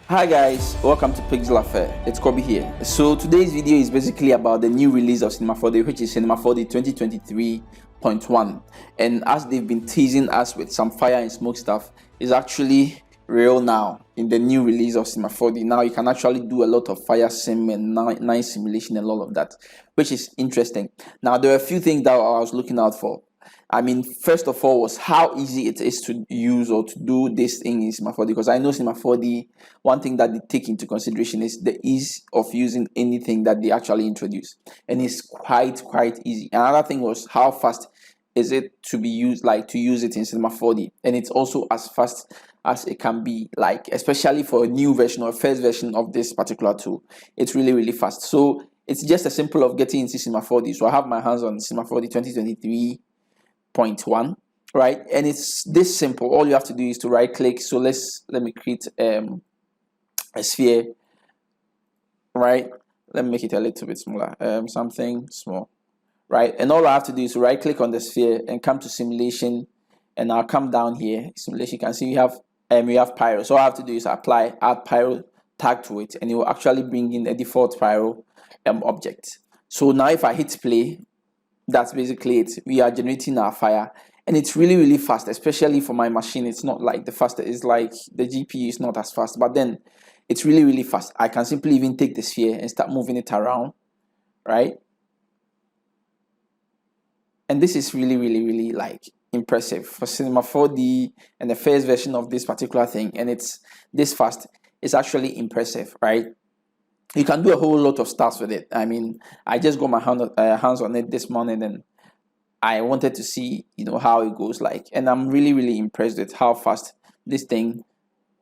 Hi guys, welcome to Pixel Affair. It's Kobe here. So today's video is basically about the new release of Cinema 4D, which is Cinema 4D 2023.1. And as they've been teasing us with some fire and smoke stuff, is actually real now in the new release of Cinema 4D. Now you can actually do a lot of fire sim and nice simulation and all of that, which is interesting. Now there are a few things that I was looking out for. I mean, first of all was how easy it is to use or to do this thing in Cinema 4D, because I know Cinema 4D, one thing that they take into consideration is the ease of using anything that they actually introduce, and it's quite easy. Another thing was how fast is it to be used, like to use it in Cinema 4D, and it's also as fast as it can be, like especially for a new version or first version of this particular tool. It's really fast. So it's just a simple of getting into Cinema 4D. So I have my hands on Cinema 4D 2023.1, right? And it's this simple. All you have to do is to right click. So let me create a sphere, right? Let me make it a little bit smaller, something small, right? And all I have to do is to right click on the sphere and come to simulation, and I'll come down here. Simulation, you can see we have Pyro. So all I have to do is add Pyro tag to it, and it will actually bring in a default Pyro object. So now if I hit play, that's basically it. We are generating our fire, and it's really fast, especially for my machine. It's not like the fastest, it's like the GPU is not as fast, but then it's really fast. I can simply even take the sphere and start moving it around, right? And this is really like impressive for Cinema 4D and the first version of this particular thing, and it's this fast. It's actually impressive, right? You can do a whole lot of stuff with it. I mean, I just got my hands on it this morning, and I wanted to see, how it goes like. And I'm really impressed with how fast this thing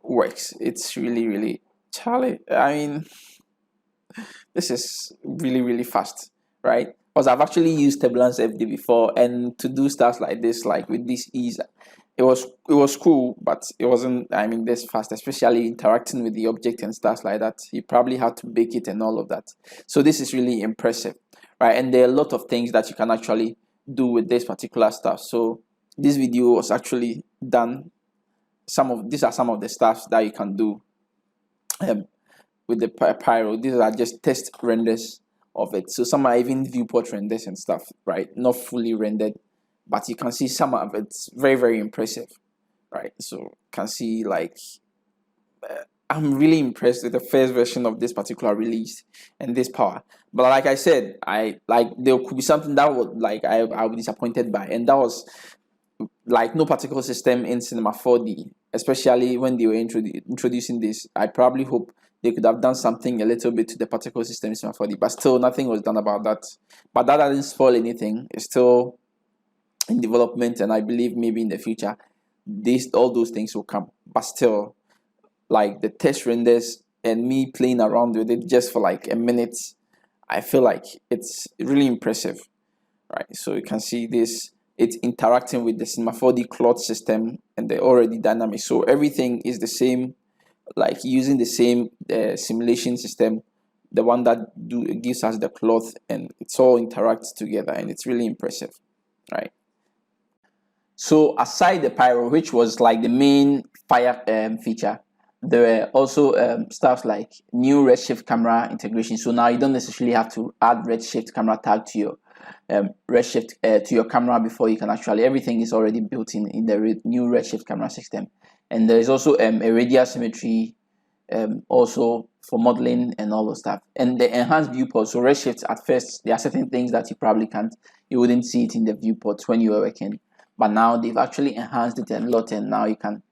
works. It's really Charlie. I mean, this is really fast, right? Because I've actually used Turbulence FD before, and to do stuff like this, like with this ease, it was cool, but it wasn't, I mean, this fast, especially interacting with the object and stuff like that. You probably had to bake it and all of that. So this is really impressive, right? And there are a lot of things that you can actually do with this particular stuff. So this video was actually done. These are some of the stuff that you can do with the Pyro. These are just test renders of it. So some are even viewport renders and stuff, right? Not fully rendered, but you can see some of it's very impressive, right? So you can see, like, I'm really impressed with the first version of this particular release and this power. But like I said, there could be something that would, like, I'll be disappointed by, and that was like no particle system in Cinema 4D, especially when they were introducing this. I probably hope they could have done something a little bit to the particle system in Cinema 4D, but still nothing was done about that. But that doesn't spoil anything. It's still in development, and I believe maybe in the future all those things will come. But still, like the test renders and me playing around with it just for like a minute, I feel like it's really impressive, right? So you can see this, it's interacting with the Cinema 4D cloth system, and they're already dynamic, so everything is the same, like using the same simulation system, the one that gives us the cloth, and it's all interacts together, and it's really impressive, right? So aside the Pyro, which was like the main fire feature, there were also stuff like new redshift camera integration. So now you don't necessarily have to add redshift camera tag to your redshift to your camera before you can actually, everything is already built in the new redshift camera system. And there is also a radial symmetry also for modeling and all those stuff, and the enhanced viewport. So redshift, at first there are certain things that you wouldn't see it in the viewport when you were working, but now they've actually enhanced it a lot, and now you can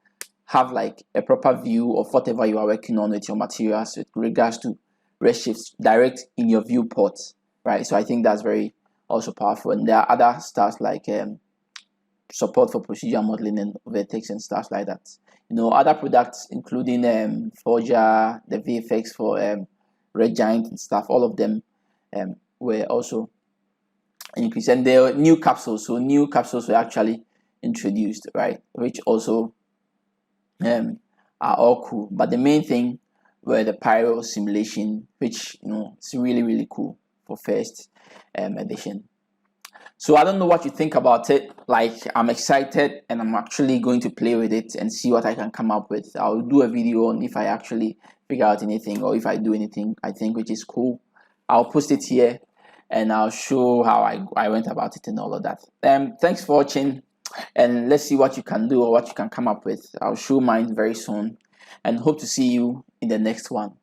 have like a proper view of whatever you are working on with your materials with regards to redshift direct in your viewport, right? So I think that's very also powerful. And there are other stuff like support for procedural modeling and vertex and stuff like that. Other products including Forger, the VFX for Red Giant and stuff, all of them were also increased. And there were new capsules, so new capsules were actually introduced, right, which also are all cool. But the main thing were the Pyro simulation, which it's really cool for first edition. So I don't know what you think about it. Like, I'm excited, and I'm actually going to play with it and see what I can come up with. I'll do a video on if I actually figure out anything, or if I do anything I think which is cool, I'll post it here and I'll show how I went about it and all of that. Thanks for watching, and let's see what you can do or what you can come up with. I'll show mine very soon and hope to see you in the next one.